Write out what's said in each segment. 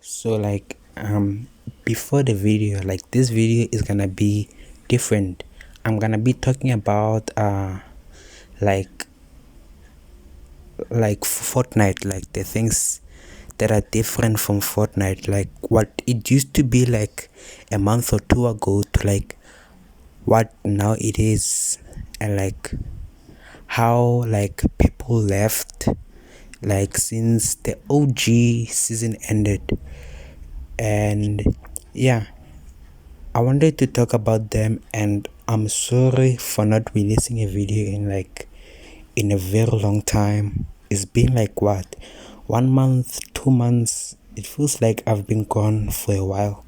So before the video, like this video is gonna be different. I'm gonna be talking about like Fortnite, like the things that are different from Fortnite, like what it used to be like a month or two ago to like what now it is, and like how like people left like since the OG season ended. And yeah, I wanted to talk about them, and I'm sorry for not releasing a video in a very long time. It's been like what, 1 month, 2 months. It feels like I've been gone for a while,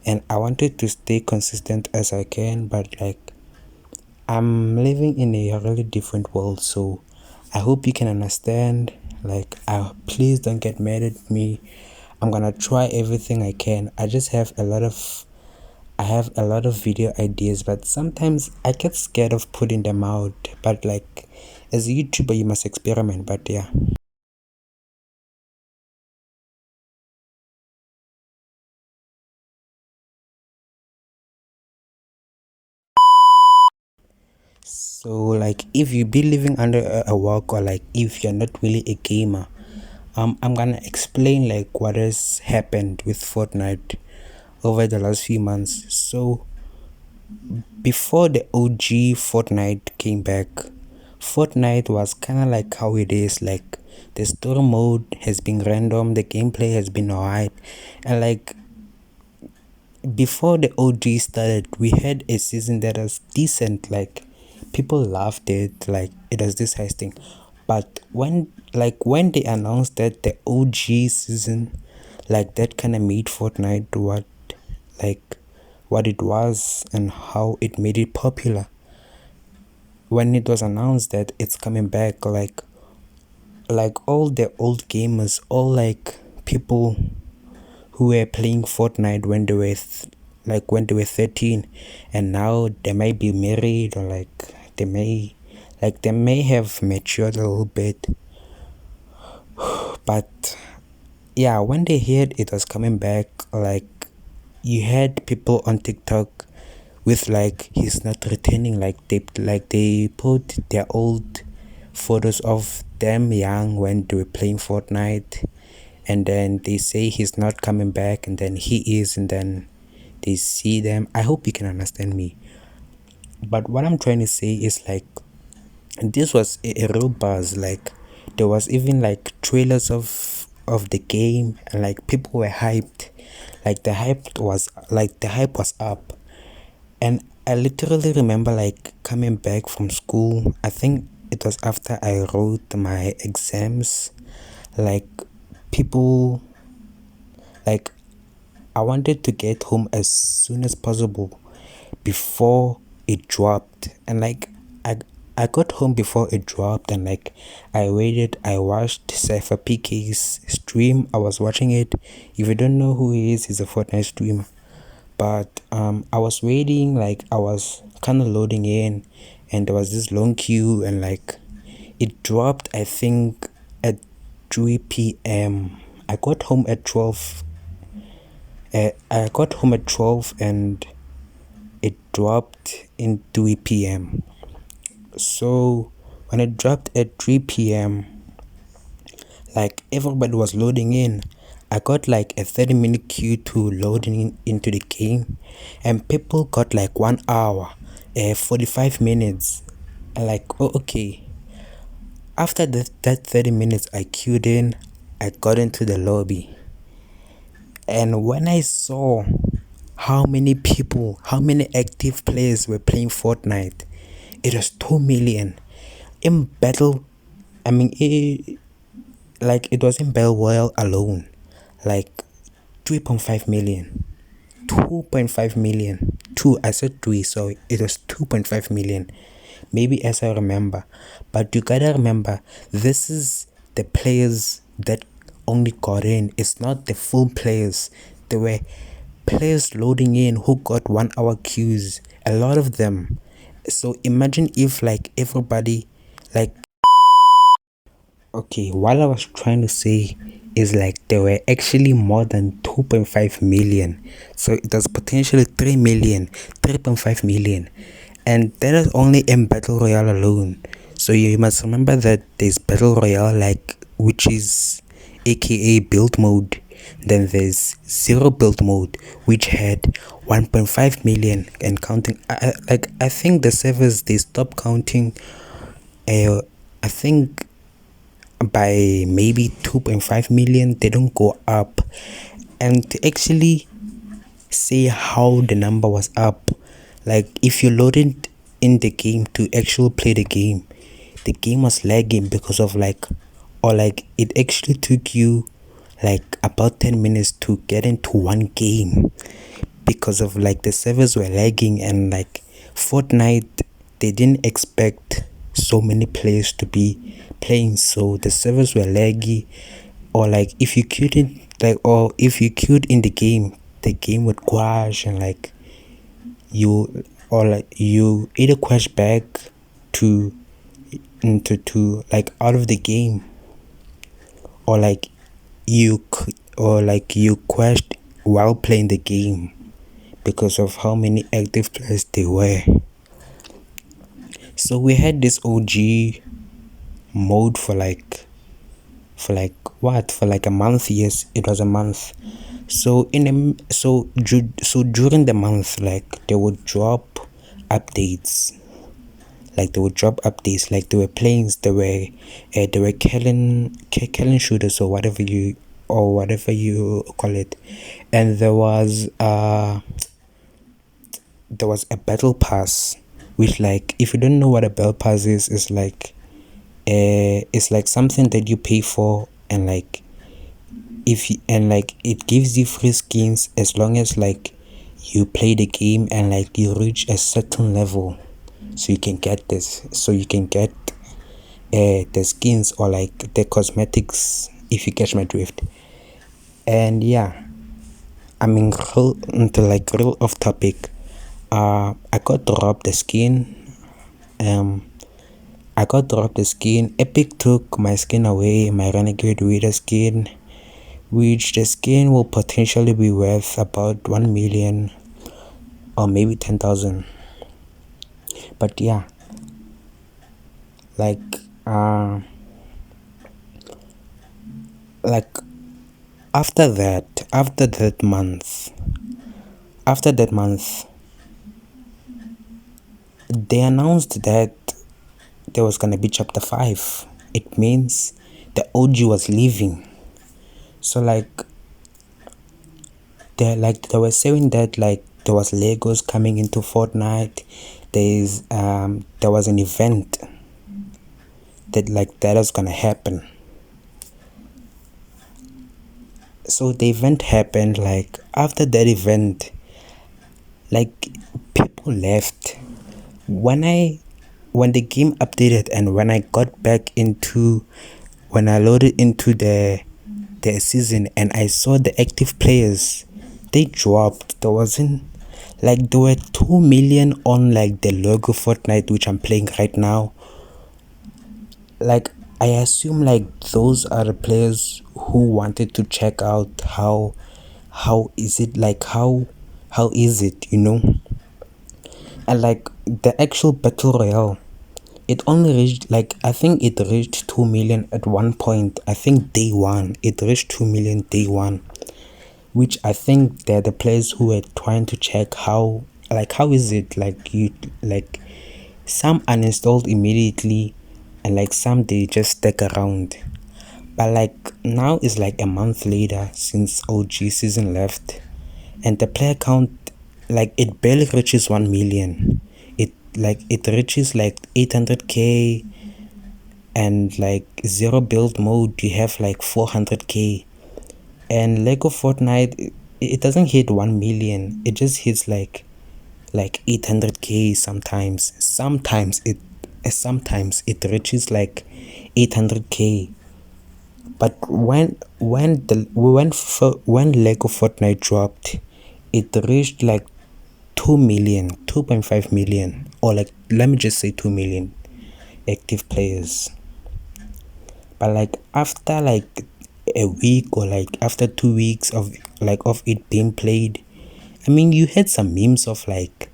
and I wanted to stay consistent as I can, but like I'm living in a really different world, so I hope you can understand. Please don't get mad at me. I'm gonna try everything I can. I have a lot of video ideas, but sometimes I get scared of putting them out. But like, as a YouTuber, you must experiment. But yeah. So like, if you be living under a rock, or like if you're not really a gamer, I'm gonna explain like what has happened with Fortnite over the last few months. So before the OG Fortnite came back, Fortnite was kind of like how it is. Like the story mode has been random, the gameplay has been alright, and like before the OG started, we had a season that was decent. Like people loved it. Like it was this high thing. But when they announced that the OG season, like that kind of made Fortnite like what it was and how it made it popular. When it was announced that it's coming back, like all the old gamers, all like people who were playing Fortnite when they were when they were 13, and now they might be married, or they may have matured a little bit. But yeah, when they heard it was coming back, like you had people on TikTok with like he's not returning, like they put their old photos of them young when they were playing Fortnite, and then they say he's not coming back, and then he is, and then they see them. I hope you can understand me. But what I'm trying to say is like this was a real buzz. Like there was even like trailers of the game, and like people were hyped. The hype was up. And I literally remember like coming back from school. I think it was after I wrote my exams. Like people like I wanted to get home as soon as possible before it dropped. And like I got home before it dropped, and like I waited, I watched Cypher PK's stream. I was watching it. If you don't know who he is, he's a Fortnite streamer. But I was waiting, like I was kind of loading in, and there was this long queue, and like it dropped, I think at 3 p.m. I got home at 12. I got home at 12, and it dropped in 3 p.m. So when it dropped at 3 p.m., like everybody was loading in. I got like a 30-minute queue to loading into the game, and people got like 1 hour, 45 minutes. And like, oh, okay. After that 30 minutes, I queued in, I got into the lobby. And when I saw how many people, how many active players were playing Fortnite, it was 2 million. In battle, I mean, it was in Battle Royale alone, like 3.5 million, 2.5 million. I said 3, so it was 2.5 million, maybe, as I remember. But you gotta remember, this is the players that only got in. It's not the full players. There were players loading in who got 1 hour queues, a lot of them. So imagine if like everybody, like, okay, while I was trying to say is like there were actually more than 2.5 million. So it was potentially 3 million, 3.5 million. And that is only in Battle Royale alone. So you must remember that there's Battle Royale, like, which is aka build mode. Then there's zero build mode, which had 1.5 million and counting. I think the servers, they stopped counting. I think by maybe 2.5 million, they don't go up. And to actually say how the number was up, like if you loaded in the game to actually play the game was lagging because of like, or like it actually took you like about 10 minutes to get into one game because of like the servers were lagging. And like Fortnite, they didn't expect so many players to be playing, so the servers were laggy. Or like if you couldn't like, or if you queued in the game would crash. And like you, or like you either crash back to into like out of the game, or like or like you crashed while playing the game because of how many active players there were. So we had this OG mode for like for like a month. Yes, it was a month. So so during the month, like they would drop updates. Like they would drop updates. Like there were planes, there were Kellen shooters, or whatever you call it. And there was a battle pass, which, like, if you don't know what a battle pass is like, it's like something that you pay for. And like if you, and like it gives you free skins as long as like you play the game and like you reach a certain level. So you can get the skins, or like the cosmetics, if you catch my drift. And yeah, I mean, real into like real off topic. I got dropped the skin. Um, I got dropped the skin. Epic took my skin away, my Renegade Reader skin, which the skin will potentially be worth about 1 million or maybe 10,000. But yeah, like like after that month, they announced that there was gonna be chapter 5. It means the OG was leaving. So they were saying that like there was Legos coming into Fortnite. There was an event that was gonna happen. So the event happened. Like after that event, like people left. When the game updated, and when I got back into, when I loaded into the season, and I saw the active players, they dropped. There were 2 million on like the logo Fortnite, which I'm playing right now. Like I assume like those are the players who wanted to check out how is it, like how is it, you know. And like the actual battle royale, it only reached, like, I think it reached 2 million at one point. I think day one it reached 2 million day one, which I think they're the players who were trying to check how is it, like, you, like, some uninstalled immediately, and like some they just stuck around. But like now it's like a month later since OG season left, and the player count, like, it barely reaches 1 million. It reaches like 800k, and like zero build mode you have like 400k. And Lego Fortnite, it doesn't hit 1 million. It just hits like 800k sometimes. Sometimes it reaches like 800k. But when Lego Fortnite dropped, it reached like 2 million, 2.5 million, or like, let me just say 2 million active players. But like after like a week or like after 2 weeks of it being played. I mean, you had some memes of like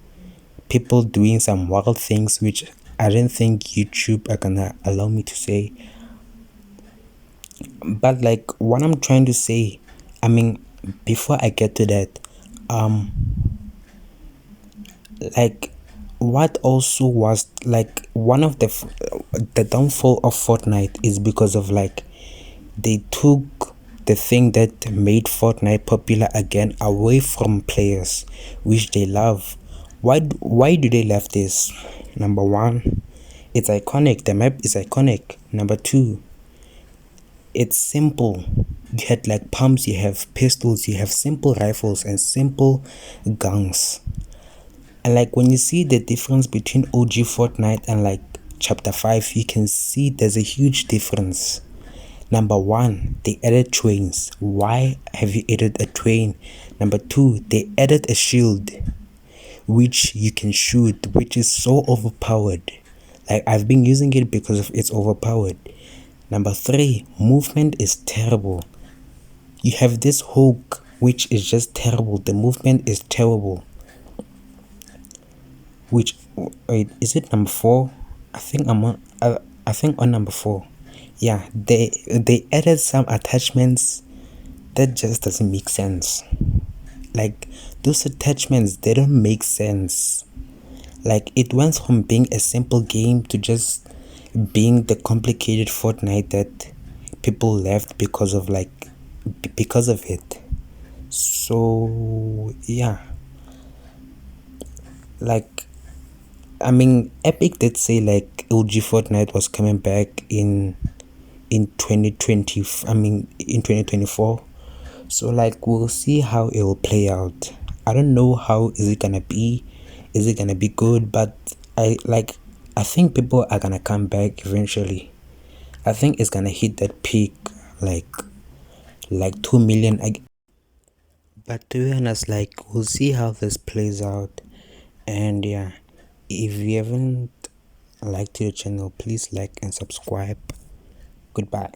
people doing some wild things which I don't think YouTube are gonna allow me to say. But like what I'm trying to say, I mean, before I get to that, um like what also was like one of the downfall of Fortnite is because of like they took the thing that made Fortnite popular again away from players, which they love. Why do they love this? Number one, it's iconic. The map is iconic. Number two, it's simple. You had like pumps, you have pistols, you have simple rifles and simple guns. And like when you see the difference between OG Fortnite and like chapter 5, you can see there's a huge difference. Number one, they added trains. Why have you added a train? Number two, they added a shield which you can shoot, which is so overpowered. Like I've been using it because of it's overpowered. Number three, movement is terrible. You have this hook which is just terrible. The movement is terrible. Which wait, is it number four? I think I'm on. I think on number four. Yeah, they added some attachments that just doesn't make sense. Like those attachments, they don't make sense. Like it went from being a simple game to just being the complicated Fortnite that people left because of because of it. So yeah, like I mean, Epic did say like OG Fortnite was coming back in 2020. I mean, in 2024. So like we'll see how it will play out. I don't know how is it gonna be. Is it gonna be good? But I think people are gonna come back eventually. I think it's gonna hit that peak like 2 million. But to be honest, like we'll see how this plays out. And yeah, if you haven't liked the channel, please like and subscribe. Goodbye.